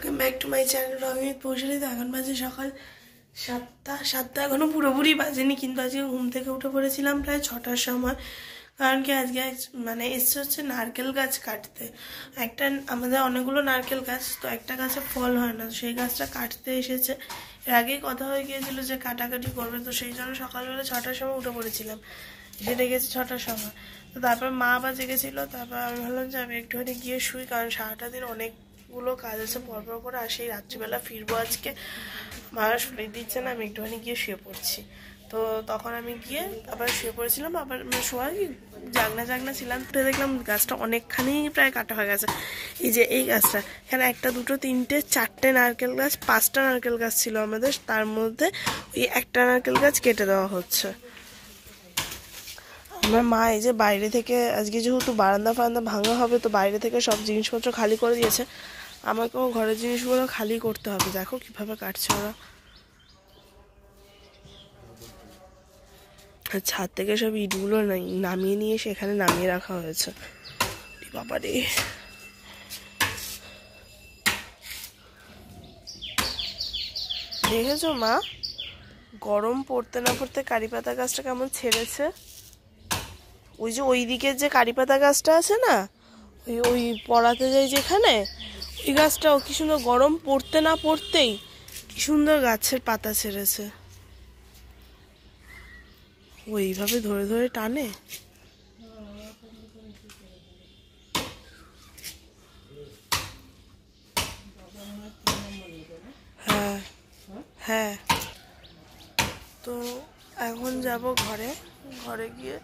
Welcome back to my channel রবিত পৌঁছালি। তো এখন বাজে সকাল 7টা এখনও পুরোপুরি বাজেনি, কিন্তু আজকে ঘুম থেকে উঠে পড়েছিলাম প্রায় 6টার সময়। কারণ কি আজকে এসছে হচ্ছে নারকেল গাছ কাটতে। আমাদের অনেকগুলো নারকেল গাছ, তো একটা গাছে ফল হয় না, সেই গাছটা কাটতে এসেছে। এর আগেই কথা হয়ে গিয়েছিল যে কাটাকাটি করবে, তো সেই জন্য সকালবেলা 6টার সময় উঠে পড়েছিলাম। হেঁটে গেছি 6টার সময়। তো তারপর মা আবার জেগেছিল, তারপর আমি ভাবলাম যে আমি একটুখানি গিয়ে শুই, কারণ সারাটা দিন অনেকগুলো কাজ আছে পরপর করে, আর সেই রাত্রিবেলা ফিরবো আজকে। মা শুয়ে দিচ্ছে না, আমি একটুখানি গিয়ে শুয়ে পড়ছি। তো তখন আমি গিয়ে আবার শুয়ে পড়েছিলাম। আবার শোয়া কি জাগনা ছিলাম, তো দেখলাম গাছটা অনেকখানি প্রায় কাটা হয়ে গেছে। এই যে এই গাছটা, এখানে 1 2 3 4টে নারকেল গাছ, 5টা নারকেল গাছ ছিল আমাদের, তার মধ্যে ওই একটা নারকেল গাছ কেটে দেওয়া হচ্ছে। আমার মা এই যে বাইরে থেকে আজকে যেহেতু বারান্দা ভাঙা হবে, তো বাইরে থেকে সব জিনিসপত্র খালি করে দিয়েছে। আমাকেও ঘরের জিনিসগুলো খালি করতে হবে। দেখো কিভাবে কাটছে ওরা। ছাদ থেকে সব ইটগুলো নামিয়ে নিয়ে সেখানে নামিয়ে রাখা হয়েছে। বাবা রে, দেখেছো মা গরম পড়তে না পড়তে কারি পাতা গাছটা কেমন ছেড়েছে। ওই যে ওই দিকের যে কারি পাতা গাছটা আছে না, ওই পড়াতে যাই যেখানে, ওই গাছটাও কি সুন্দর গরম পড়তে না পড়তেই কি সুন্দর গাছের পাতা ছেড়েছে। ওইভাবে ধরে ধরে টানে। হ্যাঁ হ্যাঁ। তো এখন যাব ঘরে গিয়ে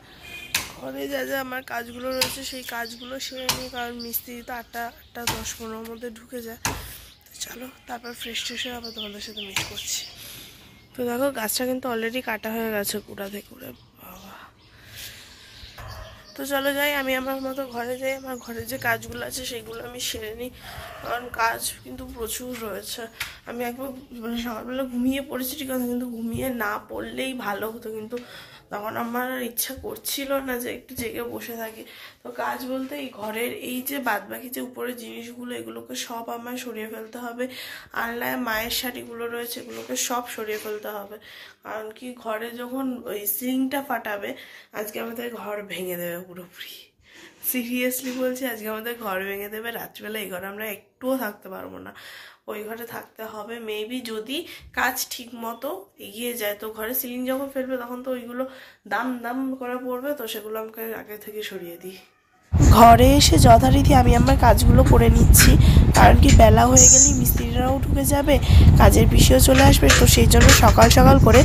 ঘরে যা যা আমার কাজগুলো রয়েছে সেই কাজগুলো সেরে নিই, কারণ মিস্ত্রি তো 8টা 10-15 মধ্যে ঢুকে যায়। তো চলো তারপর ফ্রেশ হয়ে আবার তোমাদের সাথে মিট করছি। তো দেখো গাছটা কিন্তু অলরেডি কাটা হয়ে গেছে কুড়া থেকে। বাবা, তো চলো যাই, আমি আমার মতো ঘরে যাই। আমার ঘরে যে কাজগুলো আছে সেগুলো আমি সেরে নিই, কারণ কাজ কিন্তু প্রচুর রয়েছে। আমি একবার সকালবেলা ঘুমিয়ে পড়েছি ঠিক আছে, কিন্তু ঘুমিয়ে না পড়লেই ভালো হতো, কিন্তু তখন আমার ইচ্ছা করছিল না যে একটু জেগে বসে থাকি। তো কাজ বলতে এই ঘরের এই যে বাদবাকি যে উপরের জিনিসগুলো, এগুলোকে সব আমার সরিয়ে ফেলতে হবে। আলনায় মায়ের শাড়িগুলো রয়েছে, এগুলোকে সব সরিয়ে ফেলতে হবে। কারণ কি ঘরে যখন ওই সিলিংটা ফাটাবে, আজকে আমাদের ঘর ভেঙে দেবে পুরোপুরি। সিরিয়াসলি বলছি, আজকে আমাদের ঘর ভেঙে দেবে। রাত্রিবেলা এই ঘরে আমরা একটুও থাকতে পারবো না, ওই ঘরে থাকতে হবে। মেবি যদি কাজ ঠিক মতো এগিয়ে যায়, তো ঘরে সিলিং যখন ফেলবে তখন তো ওইগুলো দাম করে পড়বে, তো সেগুলো আমাকে আগে থেকে সরিয়ে দিই। ঘরে এসে যথারীতি আমি আমার কাজগুলো করে নিচ্ছি, কারণ কি বেলা হয়ে গেলেই মিস্ত্রিরাও ঢুকে যাবে, কাজের পিসিও চলে আসবে। তো সেই জন্য সকাল করে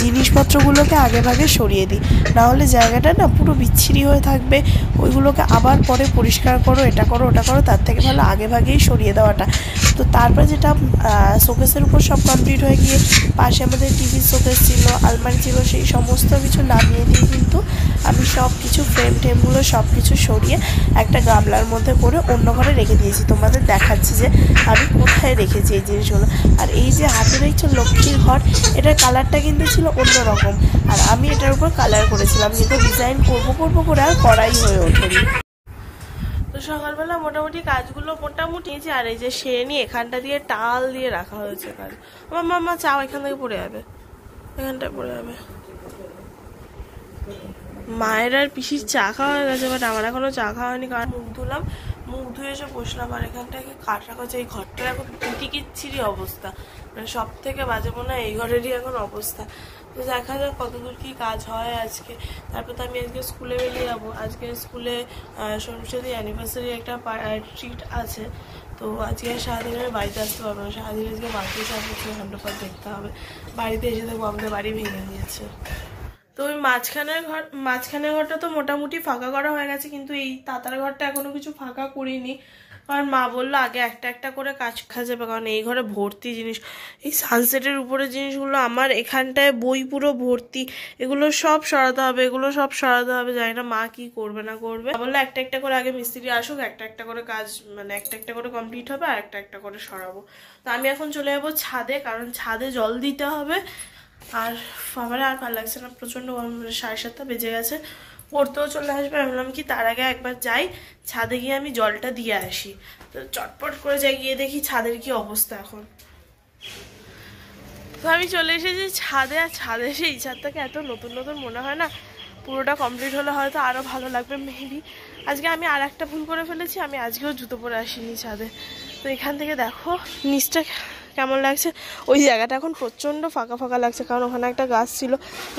জিনিসপত্রগুলোকে আগে ভাগে সরিয়ে দিই, নাহলে জায়গাটা না পুরো বিচ্ছিরি হয়ে থাকবে। ওইগুলোকে আবার পরে পরিষ্কার করো, এটা করো ওটা করো, তার থেকে ভালো আগে ভাগেই সরিয়ে দেওয়াটা। তো তারপর যেটা শোকেসের উপর সব কমপ্লিট হয়ে গিয়ে পাশে আমাদের টিভির শোকেস ছিল, আলমারি ছিল, সেই সমস্ত কিছু নামিয়ে দিয়ে কিন্তু আমি সব কিছু ফ্রেমগুলো সব কিছু সরিয়ে একটা গামলার মধ্যে করে অন্য ঘরে রেখে দিয়েছি। তোমাদের দেখাচ্ছি যে আমি কোথায় রেখেছি এই জিনিসগুলো। আর এই যে হাতে দেখছো লক্ষ্মীর ঘর, এটার কালারটা কিন্তু ছিল অন্যরকম, আর আমি এটার উপর কালার করেছিলাম, কিন্তু ডিজাইন করবো করে আর করাই হয়ে ওঠেনি। তো সকালবেলা মোটামুটি কাজগুলো নিয়েছি, আর এই যে সেরে নিয়ে এখানটা দিয়ে টাল দিয়ে রাখা হয়েছে কাজ। আমার মামা চাও এখান থেকে পড়ে যাবে, এখানটায় পড়ে যাবে। মায়ের আর পিসির চা খাওয়া হয়ে গেছে, বাট আমার এখনো চা খাওয়া হয়নি, কারণ মুখ ধুয়ে এসে বসলাম। আর এখানটাকে কাঠ রাখা হচ্ছে, এই ঘরটার এখন কিচ্ছিরি অবস্থা, মানে সব থেকে বাজে মনে হয় এই ঘরেরই এখন অবস্থা। তো দেখা যাক কতদূর কি কাজ হয় আজকে। তারপর তো আমি আজকে স্কুলে বেরিয়ে যাবো। আজকে স্কুলে সরস্বতী অ্যানিভার্সারি একটা ট্রিট আছে, তো আজকে সারাদিন আমি বাড়িতে আসতে পারবো না। সারাদিন আজকে বাড়িতে এসে প্রচুর ঘন্টাপাত দেখতে হবে। বাড়িতে এসে দেখবো আমাদের বাড়ি ভেঙে দিয়েছে। তো ওই মাঝখানের ঘরটা তো মোটামুটি ফাঁকা করা হয়ে গেছে, কিন্তু এই তাতার ঘরটা এখনো কিছু ফাঁকা করিনি, কারণ মা বললো আগে একটা করে কাজ যাবে, কারণ এই ঘরে ভর্তি জিনিস। এই সানসেটের উপরে জিনিসগুলো আমার এখানটায় বই পুরো ভর্তি, এগুলো সব সরাতে হবে। জানি না মা কি করবে না করবে। বললো একটা করে আগে মিস্ত্রি আসুক, একটা করে কাজ, মানে একটা করে কমপ্লিট হবে, আর একটা করে সরাবো। তো আমি এখন চলে যাবো ছাদে, কারণ ছাদে জল দিতে হবে। আর আমার আর ভালো লাগছে না, প্রচণ্ড গরম, 7:30 বেজে গেছে। পড়তেও চলে আসবে। আমি বললাম কি তার আগে একবার যাই ছাদে গিয়ে আমি জলটা দিয়ে আসি। তো চটপট করে যাই, গিয়ে দেখি ছাদের কি অবস্থা এখন। তো আমি চলে এসেছি ছাদে, আর ছাদে এসে এই ছাদটাকে এত নতুন নতুন মনে হয় না, পুরোটা কমপ্লিট হলে হয়তো আরও ভালো লাগবে মেবি। আজকে আমি আর একটা ভুল করে ফেলেছি, আমি আজকেও জুতো পরে আসিনি ছাদে। তো এখান থেকে দেখো নিচটা কেমন লাগছে। ওই জায়গাটা এখন প্রচণ্ড ফাঁকা ফাঁকা লাগছে, কারণ ওখানে একটা গাছ ছিল,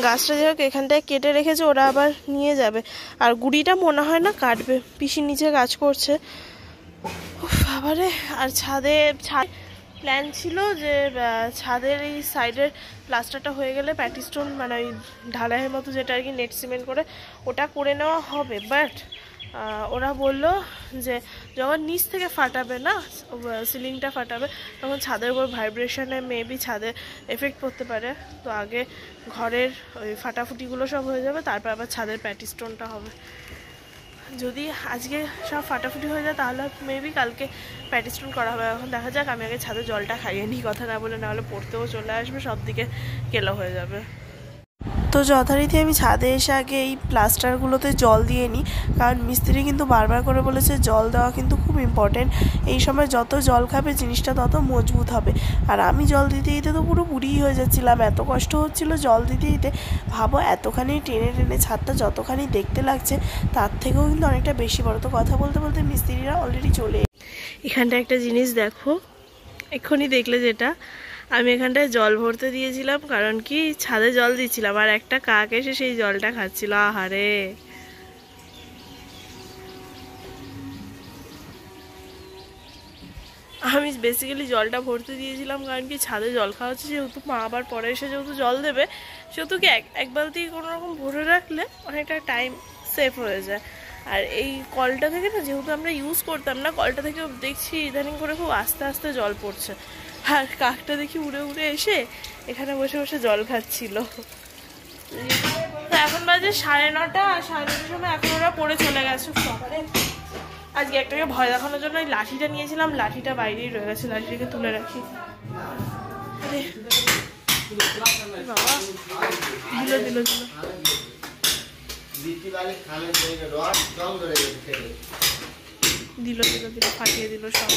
গাছটা যাই হোক এখানটায় কেটে রেখেছে, ওরা আবার নিয়ে যাবে। আর গুড়িটা মনে হয় না কাটবে, পিসির নিচে কাজ করছে বাবারে। আর ছাদ প্ল্যান ছিল যে ছাদের এই সাইডের প্লাস্টারটা হয়ে গেলে প্যাটিস্টোন মানে ওই ঢালাইয়ের মতো যেটা আর কি নেট সিমেন্ট করে ওটা করে নেওয়া হবে। বাট ওরা বললো যে যখন নিচ থেকে ফাটাবে না, সিলিংটা ফাটাবে, তখন ছাদের উপর ভাইব্রেশনে মেবি ছাদে এফেক্ট পড়তে পারে। তো আগে ঘরের ওই ফাটাফুটিগুলো সব হয়ে যাবে, তারপর আবার ছাদের প্যাটিস্টোনটা হবে। যদি আজকে সব ফাটাফুটি হয়ে যায় তাহলে মেবি কালকে প্যাটিস্টোন করা হবে। এখন দেখা যাক, আমি আগে ছাদে জলটা খাইয়ে নিই, কথা না বলে, নাহলে পড়তেও চলে আসবে, সব দিকে কেলো হয়ে যাবে। তো যথারীতি আমি ছাদে এসে আগে এই প্লাস্টারগুলোতে জল দিয়ে নিই, কারণ মিস্ত্রি কিন্তু বারবার করে বলেছে জল দেওয়া কিন্তু খুব ইম্পর্টেন্ট। এই সময় যত জল খাবে জিনিসটা তত মজবুত হবে। আর আমি জল দিতে দিতে তো পুরো বুড়িই হয়ে যাচ্ছিলাম, এত কষ্ট হচ্ছিল জল দিতে দিতে। ভাবো এতখানি টেনে টেনে ছাদটা যতখানি দেখতে লাগছে তার থেকেও কিন্তু অনেকটা বেশি বড়। তো কথা বলতে বলতে মিস্ত্রিরা অলরেডি চলে। এখানটা একটা জিনিস দেখো, এক্ষুনি দেখলে যেটা, আমি এখানটায় জল ভরতে দিয়েছিলাম, কারণ কি ছাদে জল দিচ্ছিলাম আর একটা কাক এসে সেই জলটা খাচ্ছিল। আহারে, আমি বেসিক্যালি জলটা ভরতে দিয়েছিলাম কারণ কি ছাদে জল খাওয়া হচ্ছে, যেহেতু মা আবার পরে এসে যেহেতু জল দেবে, সেহেতু কি এক বালতি কোনো রকম ভরে রাখলে অনেকটা টাইম সেভ হয়ে যায়। আর এই কলটা থেকে না, যেহেতু আমরা ইউজ করতাম না, কলটা থেকে দেখছি ইদানিং করে খুব আস্তে আস্তে জল পড়ছে। আর কাকটা দেখি উড়ে উড়ে এসে এখানে বসে বসে জল খাচ্ছিল। এখন বাজে 9:30, আর 9:30 সময় এখন ওরা পড়ে চলে গেছে। সকালে আজকে একটাকে ভয় দেখানোর জন্য এই লাঠিটা নিয়েছিলাম, লাঠিটা বাইরেই রয়ে গেছে, লাঠিটাকে তুলে রাখি। বাবা দিল দিল দিল দিল দিল দিল ফাটিয়ে দিল সব।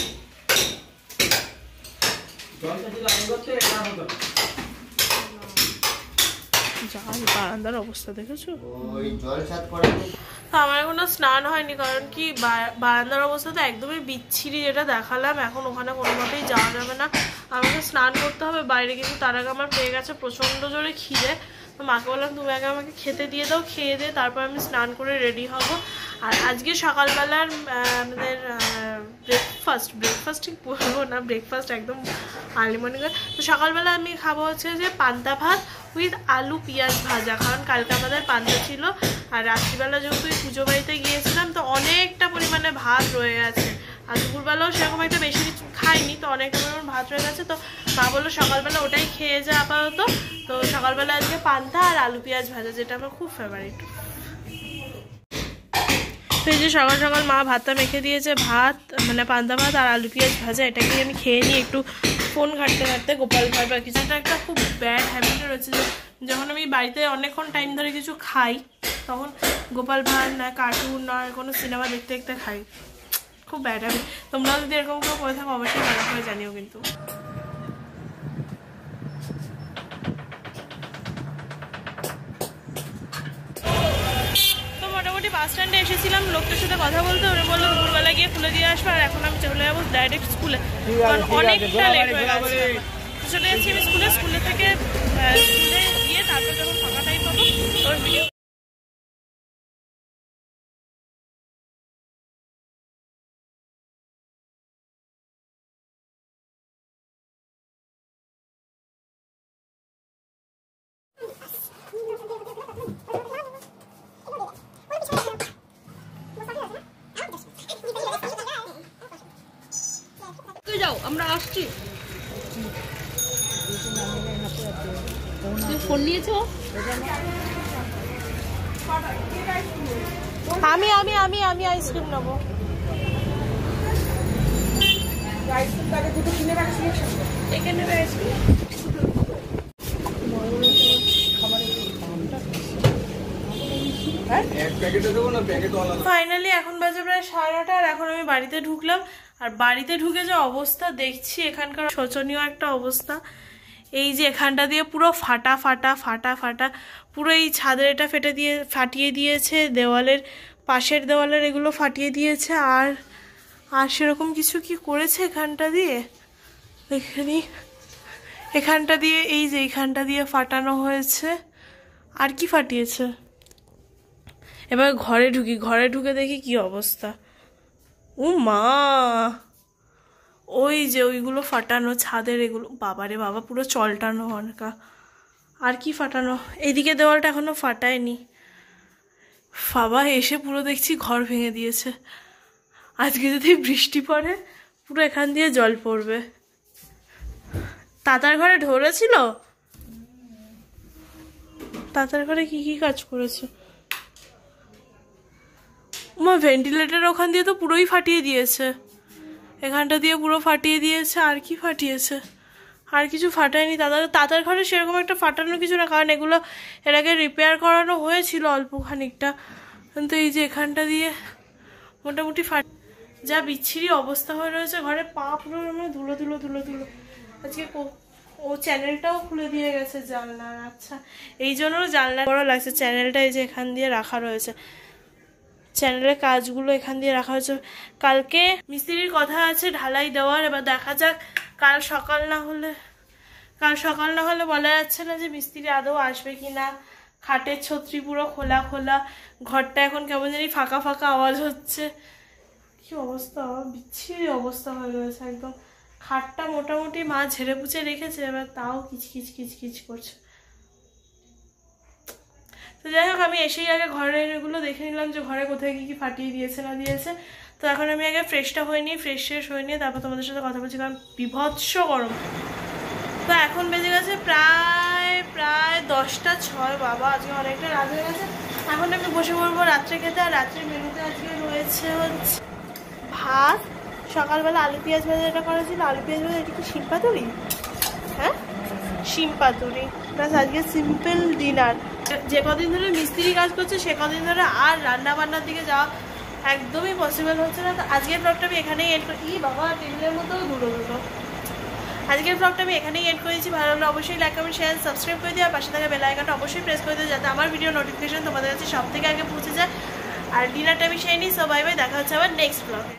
বারান্দার অবস্থা দেখেছো? আমার এখনো স্নান হয়নি, কারণ কি বারান্দার অবস্থা তো একদমই বিচ্ছিরি, যেটা দেখালাম। এখন ওখানে কোনো মতেই যাওয়া যাবে না, আমাকে স্নান করতে হবে বাইরে। কিন্তু তার আগে আমার পেয়ে গেছে প্রচণ্ড জোরে খিদে। তো মাকে বললাম তুমি আগে আমাকে খেতে দিয়ে দাও, খেয়ে দিয়ে তারপর আমি স্নান করে রেডি হব। আর আজকে সকালবেলার আমাদের ব্রেকফাস্ট ঠিক বলবো না, ব্রেকফাস্ট একদম আর্লি মর্নিং। তো সকালবেলা আমি খাবো হচ্ছে যে পান্তা ভাত উইথ আলু পেঁয়াজ ভাজা, কারণ কালকে আমাদের পান্তা ছিল। আর রাত্রিবেলা যেহেতু পুজো বাড়িতে গিয়েছিলাম, তো অনেকটা পরিমাণে ভাত রয়ে গেছে। আর দুপুরবেলাও সেরকম একটা বেশি কিছু খাইনি, তো অনেকটা পরিমাণ ভাত রয়ে গেছে। তো মা বললো সকালবেলা ওটাই খেয়ে যা আপাতত। তো সকালবেলা আজকে পান্তা আর আলু পেঁয়াজ ভাজা, যেটা আমার খুব ফেভারিট। তো এই যে সকাল সকাল মা ভাতটা মেখে দিয়েছে, ভাত মানে পান্তা ভাত আর আলু পেঁয়াজ ভাজা, এটাকে আমি খেয়ে নিই একটু ফোন ঘাঁটতে ঘাঁটতে। গোপাল ভাঁড় বা কিছু একটা খুব ব্যাড হ্যাবিট রয়েছে, যে যখন আমি বাড়িতে অনেকক্ষণ টাইম ধরে কিছু খাই, তখন গোপাল ভাঁড় না কার্টুন না কোনো সিনেমা দেখতে দেখতে খাই, খুব ব্যাড হ্যাবিট। তোমরাও যদি এরকম কেউ করে থাকো অবশ্যই ভালো করে জানিও কিন্তু। বাস স্ট্যান্ডে এসেছিলাম লোকটার সাথে কথা বলতে, ওরা বললো দুপুরবেলা গিয়ে খুলে দিয়ে আসবো, আর এখন আমি চলে যাবো ডাইরেক্ট স্কুলে, কারণ অনেকটা লেট হয়ে গেছে। চলে যাচ্ছি আমি স্কুলে থেকে স্কুলে গিয়ে তারপর যখন ফাঁকা টাইম পাবো ওর ভিডিও। যাও আমরা আসছি। ফোন নিয়েছো? আমি আমি আমি আমি আইসক্রিম নেবো। এখানে আইসক্রিম ফাইনালি এখন বাজে প্রায় 9:30 আর এখন আমি বাড়িতে ঢুকলাম। আর বাড়িতে ঢুকে যে অবস্থা দেখছি এখানকার শোচনীয় একটা অবস্থা। এই যে এখানটা দিয়ে পুরো ফাটা ফাটা ফাটা ফাটা, পুরো এই ছাদের এটা ফাটিয়ে দিয়েছে, দেওয়ালের পাশের দেওয়ালের এগুলো ফাটিয়ে দিয়েছে। আর আর সেরকম কিছু কি করেছে এখানটা দিয়ে, এখানটা দিয়ে এই যে এইখানটা দিয়ে ফাটানো হয়েছে। আর কি ফাটিয়েছে? এবার ঘরে ঢুকে দেখি কি অবস্থা। ও মা, ওই যে ওইগুলো ফাটানো ছাদের, এগুলো বাবারে বাবা পুরো চলটানো অনেকা। আর কি ফাটানো? এইদিকে দেওয়ালটা এখনো ফাটায়নি। বাবা এসে পুরো দেখছি ঘর ভেঙে দিয়েছে। আজকে যদি বৃষ্টি পড়ে পুরো এখান দিয়ে জল পড়বে। তাতার ঘরে ঢোলেছিল, তাতার ঘরে কি কি কাজ করেছে? মা ভেন্টিলেটর ওখান দিয়ে তো পুরোই ফাটিয়ে দিয়েছে, এখানটা দিয়ে পুরো ফাটিয়ে দিয়েছে। আর কি ফাটিয়েছে? আর কিছু ফাটায়নি। তাতার ঘরে সেরকম একটা ফাটানো কিছু না, কারণ এগুলো এর আগে রিপেয়ার করানো হয়েছিল অল্প খানিকটা, কিন্তু এই যে এখানটা দিয়ে মোটামুটি যা বিচ্ছিরি অবস্থা হয়ে রয়েছে ঘরে। পা পুরো মানে ধুলো ধুলো ধুলো ধুলো। আজকে ও চ্যানেলটাও খুলে দিয়ে গেছে জানলার। আচ্ছা এই জন্য জানলা বড় লাগছে। চ্যানেলটা এই যে এখান দিয়ে রাখা রয়েছে, চ্যানেলের কাজগুলো এখান দিয়ে রাখা হয়েছে। কালকে মিস্ত্রির কথা আছে ঢালাই দেওয়ার। এবার দেখা যাক, কাল সকাল না হলে বলা যাচ্ছে না যে মিস্ত্রি আদৌ আসবে কি না। খাটের ছত্রি পুরো খোলা খোলা, ঘরটা এখন কেমন জানি ফাঁকা ফাঁকা আওয়াজ হচ্ছে। কি অবস্থা, বিচ্ছিরি অবস্থা হয়ে রয়েছে একদম। খাটটা মোটামুটি মা ঝেড়ে পুছে রেখেছে, এবার তাও কিচকিচ কিচকিচ করছে। তো যাই হোক, আমি এসেই আগে ঘরের এগুলো দেখে নিলাম যে ঘরে কোথায় কি কি ফাটিয়ে দিয়েছে না দিয়েছে। তো এখন আমি আগে ফ্রেশ হয়ে নিয়ে তারপর তোমাদের সাথে কথা বলছি, কারণ বিভৎস গরম। তো এখন বেজে গেছে প্রায় 10টা 6। বাবা আজকে অনেকটা রাত হয়ে গেছে। এখন আমি বসে পড়বো রাত্রে খেতে। আর রাত্রের মেনুতে আজকে রয়েছে হচ্ছে ভাত, সকালবেলা আলু পেঁয়াজ ভাজা এটা করা ছিল। আলু পেঁয়াজ ভাজা, এটা কি শিম পাতুরি? হ্যাঁ শিম পাতুরি। প্লাস আজকে সিম্পল ডিনার। যে কদিন ধরে মিস্ত্রি কাজ করছে সে কদিন ধরে আর রান্না বান্নার দিকে যাওয়া একদমই পসিবল হচ্ছে না। তো আজকের ব্লগটা আমি এখানেই এন্ড করি। বাবা টেবিলের মতো দুটো আজকের ব্লগটা আমি এখানেই এন্ড করেছি। ভালো লাগলে অবশ্যই লাইক কমেন্ট শেয়ার সাবস্ক্রাইব করে দিও। আর পাশে থাকা বেল আইকনটা অবশ্যই প্রেস করে দিও, যাতে আমার ভিডিও নোটিফিকেশন তোমাদের কাছে সব থেকে আগে পৌঁছে যায়। আর ডিনারটা আমি সেরে নিই। সো বাই বাই, দেখা হচ্ছে আবার নেক্সট ব্লগে।